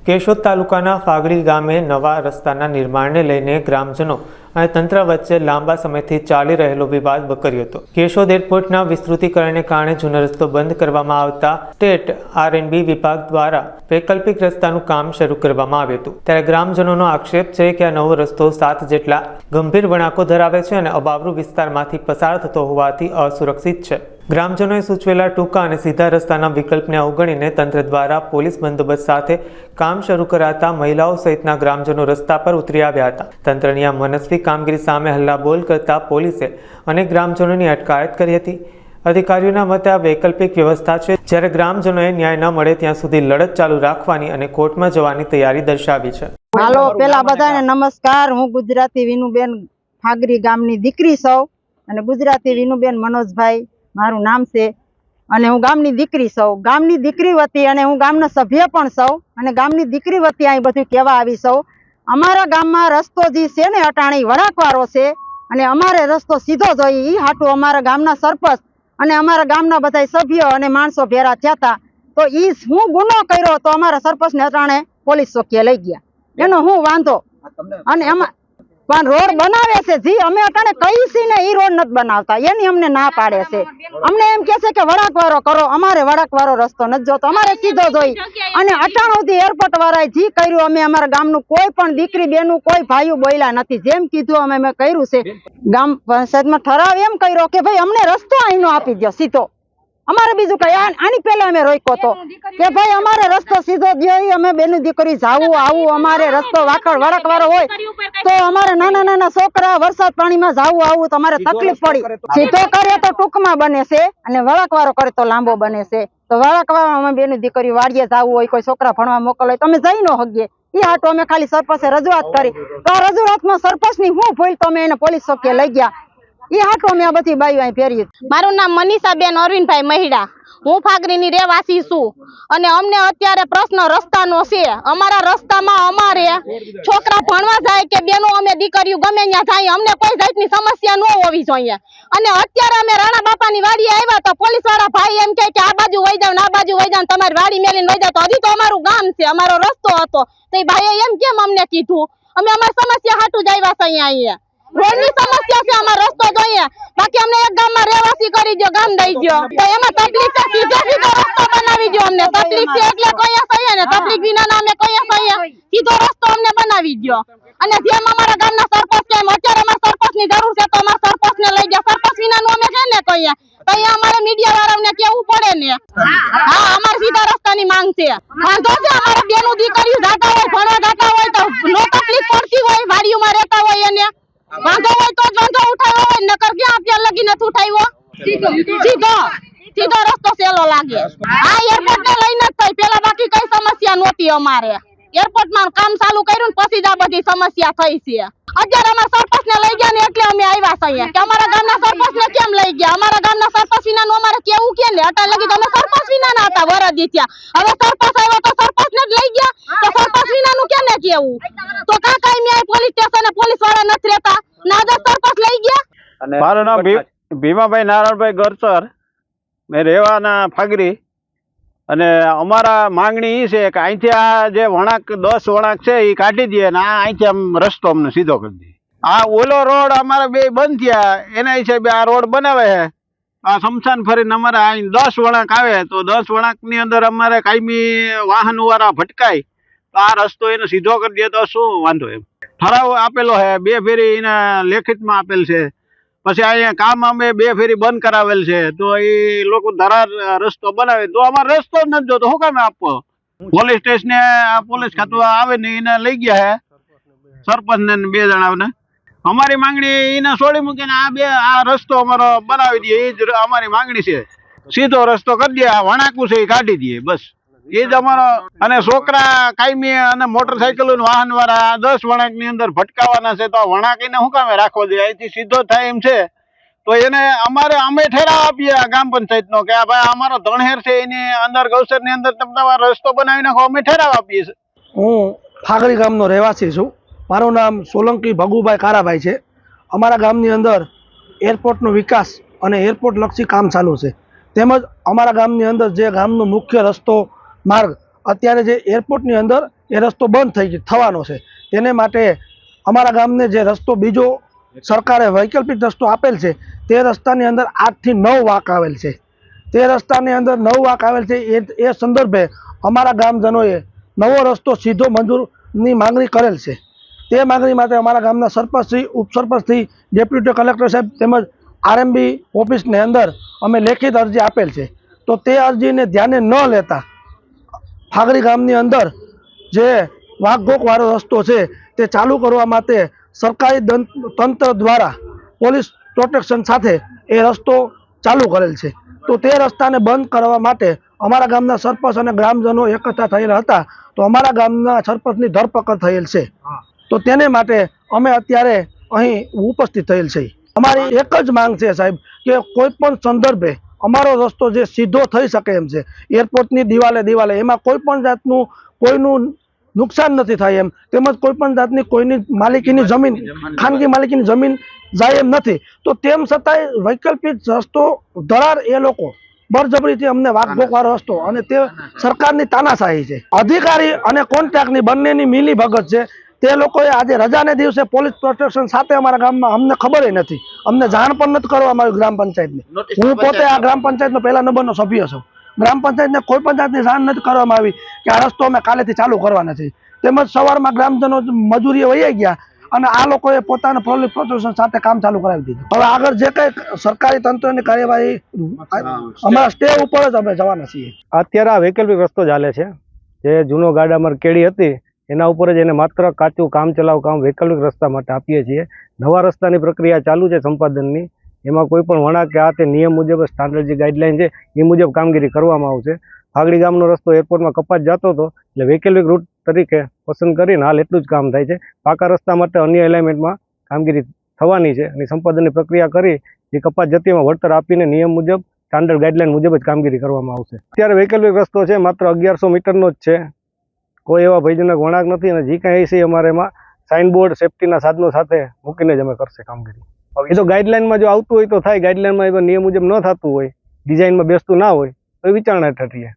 કેશોદ તાલુકાના ફાગડી ગામે નવા રસ્તાના નિર્માણને લઈને ગ્રામજનો અને તંત્ર વચ્ચે લાંબા સમયથી ચાલી રહેલો વિવાદ વકર્યો હતો। કેશોદ એરપોર્ટના વિસ્તૃતિકરણને કારણે જૂનો રસ્તો બંધ કરવામાં આવતા સ્ટેટ R&B વિભાગ દ્વારા વૈકલ્પિક રસ્તાનું કામ શરૂ કરવામાં આવ્યું હતું। ત્યારે ગ્રામજનોનો આક્ષેપ છે કે આ નવો રસ્તો 7 જેટલા ગંભીર વળાંકો ધરાવે છે અને અબાવરૂ વિસ્તારમાંથી પસાર થતો હોવાથી અસુરક્ષિત છે। ગ્રામજનોએ સૂચવેલા ટૂંકા અને સીધા રસ્તાના વિકલ્પને અવગણીને તંત્ર દ્વારા પોલીસ બંદોબસ્ત સાથે કામ શરૂ કરાતા મહિલાઓ સહિતના ગ્રામજનો રસ્તા પર ઉતરી આવ્યા હતા। તંત્રની આ મનસ્વી કામગીરી સામે હલ્લાબોલ કરતા પોલીસે અનેક ગ્રામજનોની અટકાયત કરી હતી। અધિકારીઓના મતે આ વૈકલ્પિક વ્યવસ્થા છે, જ્યારે ગ્રામજનોએ ન્યાય ન મળે ત્યાં સુધી લડત ચાલુ રાખવાની અને કોર્ટમાં જવાની તૈયારી દર્શાવી છે। હાલો, પેલા બધાને નમસ્કાર। હું ગુજરાતી વિનુબેન ફાગરી ગામની દીકરી છું અને ગુજરાતી વિનુબેન મનોજભાઈ મારું નામ છે અને હું ગામની દીકરી છું। ગામની દીકરી વતી અને હું ગામના સભ્ય પણ છું અને ગામની દીકરી વતી અહીં બધું કહેવા આવી છું। અમારા ગામમાં રસ્તો જે છે ને અટાણી વળાંકવાળો છે અને અમારે રસ્તો સીધો જોઈએ એ હાટું અમારા ગામના સરપંચ અને અમારા ગામના બધા સભ્યો અને માણસો ભેરા થયા હતા। તો એ હું ગુનો કર્યો તો અમારા સરપંચને અટાણે પોલીસ ચોકીએ લઈ ગયા, એનો હું વાંધો। અને એમાં પણ રોડ બનાવે છે જી અમે અટાણે કઈ છે ને એ રોડ નથી બનાવતા, એની અમને ના પાડે છે। અમને એમ કે છે કે વળાંકવાળો કરો, અમારે વળાંકવાળો રસ્તો નથી જોતો, અમારે સીધો જોઈ। અને અટાણ સુધી એરપોર્ટ વાળાએ જી કર્યું અમે અમારા ગામનું કોઈ પણ દીકરી બેનું કોઈ ભાઈઓ બોલ્યા નથી, જેમ કીધું અમે કર્યું છે। ગામ પંચાયતમાં ઠરાવ એમ કર્યો કે ભાઈ અમને રસ્તો અહીંનો આપી દો સીધો, અમારે બીજું કઈ આની પહેલા અમે રોક્યો હતો કે ભાઈ અમારે રસ્તો સીધો દો, અમે બેનું દીકરી જાવું આવું, અમારે રસ્તો વાકડ વળાંકવાળો હોય તો અમારે નાના નાના છોકરા વરસાદ પાણીમાં જાવું આવું તો અમારે તકલીફ પડી। સીધો કરે તો ટૂંકમાં બને છે અને વળાંકવાળો કરે તો લાંબો બને છે। તો વળાંકવાળો અમે બેનું દીકરી વાડીએ જાવું હોય, કોઈ છોકરા ભણવા મોકલ હોય તો અમે જઈ ન શકીએ, એ હાટો અમે ખાલી સરપંચે રજૂઆત કરી તો આ રજૂઆતમાં સરપંચની હું ભૂલ તો અમે એને પોલીસ ચોકીએ લઈ ગયા, એ હાટો અમે આ બધી બાઈઓ અહીં ફેરવી। મારું નામ મનીષાબેન અરવિંદભાઈ મહિડા, હું ફાગરીની રહેવાસી છું અને અમને અત્યારે પ્રશ્ન રસ્તાનો છે। અમારા રસ્તામાં અમારે છોકરા ભણવા જાય કે બેનો અમે દીકરીઓ ગમે ત્યાં જાય, અમને કોઈ જાતની સમસ્યા ન હોવી જોઈએ। અને અત્યારે અમે રાણા બાપાની વાડીએ આવ્યા તો પોલીસ વાળા ભાઈ એમ કે આ બાજુ વહી જાવ ને આ બાજુ વહી જાવ, તમારી વાડી મેલીને વહી જાવ, તો હજી તો અમારું ગામ છે, અમારો રસ્તો હતો તો એ ભાઈએ એમ કેમ અમને કીધું? અમે અમારી સમસ્યા હાટું જ આવ્યા છે અહીંયા। રોડની સમસ્યા છે, અમારો રસ્તો જોઈએ, બાકી અમને એક ગામમાં રહેવાસી કરી દો, ગામ દઈ દો તો એમાં તકલીફ છે, સીધો સીધો રસ્તો બનાવી દો, અમને તકલીફ છે એટલે કયા સહી ને તકલીફ વિના અમે કયા સહી, સીધો રસ્તો અમને બનાવી દો। અને જેમ અમારા ગામના સરપંચ છે અત્યારે અમારા સરપંચની જરૂર છે તો અમારા સરપંચને લઈ ગયા, સરપંચ વિનાનું અમે છે ને કહીએ તો અહીંયા અમારે મીડિયા વાળાને કેવું પડે ને। હા, અમારે સીધા રસ્તાની માંગ છે, વાંધો છે અમારે બેનું દીકરીઓ જાતા હોય ભણવા જાતા હોય તો નો તકલીફ પડતી હોય, વાડીઓમાં રહેતા હોય એને વાંધો હોય તો જ વાંધો ઉઠાવ્યો હોય, નકર ક્યાં અત્યાર લગી નથી ઉઠાવ્યો, સીધો રસ્તો સહેલો લાગે। આ એરપોર્ટ ને લઈને જ થઈ, પેલા બાકી કઈ સમસ્યા નહોતી અમારે, એરપોર્ટ માં કામ ચાલુ કર્યું ને પછી જ આ બધી સમસ્યા થઈ છે। અત્યારે અમારા સરપંચ ને લઈ ગયા ને એટલે અમે આવ્યા છીએ કે અમારા ગામના સરપંચ ને કેમ લઈ ગયા, અમારા ગામના સરપંચ વિના નું અમારે કેવું કે લે, અત્યારે લગી તમે સરપંચ વિના ના હતા વરદી થયા, હવે સરપંચ આવ્યો તો સરપંચ ને જ લઈ ગયા તો સરપંચ વિના નું કેને કેવું? તો કાંઈ ન્યાય પોલીસ સ્ટેશન પોલીસ વાળા નથી રહેતા, ના જ સરપંચ લઈ ગયા। મારું નામ ભીમાભાઈ નારાયણભાઈ ગરસર, મેં રહેવાના ફાગરી અને અમારા માંગણી એ છે કે અહીંથી આ જે વળાંક 10 વળાંક છે એ કાઢી દે ને આ અહીંથી આમ રસ્તો અમને સીધો કરી દે। આ ઓલો રોડ અમારા બે બંધ થયા એના હિસાબે આ રોડ બનાવે છે। આ શમશાન ફરીને અમારે અહીં 10 વળાંક આવે તો 10 વળાંકની અંદર અમારે કાયમી વાહન વાળા ભટકાય તો આ રસ્તો એને સીધો કરી દે તો શું વાંધો? એમ ઠરાવ આપેલો છે, 2 ફેરી એના લેખિતમાં આપેલ છે, પછી અહીંયા કામ અમે 2 ફેરી બંધ કરાવેલ છે તો એ લોકો ધરાર રસ્તો બનાવે તો અમારે રસ્તો જ નથી જોતો, શું કામ આપવો? પોલીસ સ્ટેશને પોલીસ ખાતું આવે ને એને લઈ ગયા છે સરપંચ ને 2 જણાને। અમારી માંગણી એને છોડી મૂકીને આ રસ્તો અમારો બનાવી દે, એ જ અમારી માંગણી છે। સીધો રસ્તો કરી દે, આ વણાકું છે એ કાઢી દે, બસ એ જ અમારો। અને છોકરા કાયમી અને મોટરસાયકલ વાહન વાળા 10 વળાંક ની અંદર ભટકાવાના છે તો વળાંક એને શું કામે રાખવો જોઈએ? અહીંથી સીધો થાય એમ છે તો એને અમે ઠેરાવ આપીએ ગ્રામ પંચાયત નો કે આ ભાઈ અમારો ધણહેર છે એની અંદર ગૌસર ની અંદર તમે તમારો રસ્તો બનાવી નાખો, અમે ઠેરાવ આપીએ છીએ। હું ફાગરી ગામનો રહેવાસી છું, મારું નામ સોલંકી ભગુભાઈ કારાભાઈ છે। અમારા ગામની અંદર એરપોર્ટનો વિકાસ અને એરપોર્ટ લક્ષી કામ ચાલુ છે, તેમજ અમારા ગામની અંદર જે ગામનો મુખ્ય રસ્તો માર્ગ અત્યારે જે એરપોર્ટની અંદર એ રસ્તો બંધ થવાનો છે, તેને માટે અમારા ગામને જે રસ્તો બીજો સરકારે વૈકલ્પિક રસ્તો આપેલ છે તે રસ્તાની અંદર 8 થી 9 વાંક આવેલ છે. તે રસ્તાની અંદર 9 વાંક આવેલ છે. એ સંદર્ભે અમારા ગામજનોએ નવો રસ્તો સીધો મંજૂરની માંગણી કરેલ છે. તે માંગણી માટે અમારા ગામના સરપંચશ્રી, ઉપસરપંચશ્રી, ડેપ્યુટી કલેક્ટર સાહેબ તેમજ આરએમબી ઓફિસની અંદર અમે લેખિત અરજી આપેલ છે. તો તે અરજીને ધ્યાને ન લેતા ફાગડી ગામની અંદર જે વાઘગોખવાળો રસ્તો છે તે ચાલુ કરવા માટે સરકારી તંત્ર દ્વારા પોલીસ પ્રોટેક્શન સાથે એ રસ્તો ચાલુ કરેલ છે. તો તે રસ્તાને બંધ કરવા માટે અમારા ગામના સરપંચ અને ગ્રામજનો એકઠા થયેલા હતા. તો અમારા ગામના સરપંચની ધરપકડ થયેલ છે. તો તેને માટે અમે અત્યારે અહીં ઉપસ્થિત થયેલ છે. અમારી એક જ માંગ છે સાહેબ કે કોઈ પણ સંદર્ભે અમારો રસ્તો જે સીધો થઈ શકે એમ છે, એરપોર્ટની દિવાલે એમાં કોઈ પણ જાતનું કોઈનું નુકસાન નથી થાય એમ, તેમજ કોઈ પણ જાતની કોઈની માલિકીની જમીન, ખાનગી માલિકીની જમીન જાય એમ નથી. તો તેમ છતાંય વૈકલ્પિક રસ્તો ધરાર એ લોકો બળજબરીથી અમને વાઘગોખવાળો રસ્તો, અને તે સરકારની તાનાશાહી છે. અધિકારી અને કોન્ટ્રાક્ટની બંનેની મિલી ભગત છે. તે લોકોએ આજે રજાને દિવસે પોલીસ પ્રોટેક્શન સાથે અમારા ગામમાં અમને ખબર નથી, અમને જાણ પણ નથી કરવામાં આવી ગ્રામ પંચાયતની. હું પોતે આ ગ્રામ પંચાયતનો પહેલા નંબરનો સભ્ય છું. ગ્રામ પંચાયતને કોઈ પણ જાતની જાણ નથી કરવામાં આવી કે આ રસ્તો અમે કાલેથી ચાલુ કરવાના છે. તેમજ સવારમાં ગ્રામજનો મજૂરીએ વહી ગયા અને આ લોકોએ પોતાના પોલીસ પ્રોટેક્શન સાથે કામ ચાલુ કરાવી દીધું. હવે આગળ જે કંઈ સરકારી તંત્રની કાર્યવાહી અમારા સ્ટે ઉપર જ અમે જવાના છીએ. અત્યારે આ વૈકલ્પિક રસ્તો ચાલે છે. જે જૂનો ગાડામર કેડી હતી એના ઉપર જ એને માત્ર કાચું કામ ચલાવ કામ વૈકલ્પિક રસ્તા માટે આપીએ છીએ. નવા રસ્તાની પ્રક્રિયા ચાલુ છે સંપાદનની. એમાં કોઈ પણ વળાંક કે આ તે નિયમ મુજબ સ્ટાન્ડર્ડ જે ગાઈડલાઈન છે એ મુજબ કામગીરી કરવામાં આવશે. ફાગડી ગામનો રસ્તો એરપોર્ટમાં કપાત જતો હતો એટલે વૈકલ્પિક રૂટ તરીકે પસંદ કરીને હાલ એટલું જ કામ થાય છે. પાકા રસ્તા માટે અન્ય એલાઇનમેન્ટમાં કામગીરી થવાની છે અને સંપાદનની પ્રક્રિયા કરી જે કપાત જતી એમાં વળતર આપીને નિયમ મુજબ સ્ટાન્ડર્ડ ગાઈડલાઈન મુજબ જ કામગીરી કરવામાં આવશે. અત્યારે વૈકલ્પિક રસ્તો છે માત્ર 1100 મીટરનો જ છે. કોઈ એવા ભયજનક વળાંક નથી અને જે કાંઈ છે અમારે એમાં સાઇનબોર્ડ સેફટીના સાધનો સાથે મૂકીને જ અમે કરશે કામગીરી. એ તો ગાઈડલાઈનમાં જો આવતું હોય તો થાય, ગાઈડલાઈનમાં નિયમ મુજબ ન થતું હોય, ડિઝાઇનમાં બેસતું ના હોય તો વિચારણા હેઠળ રહીએ.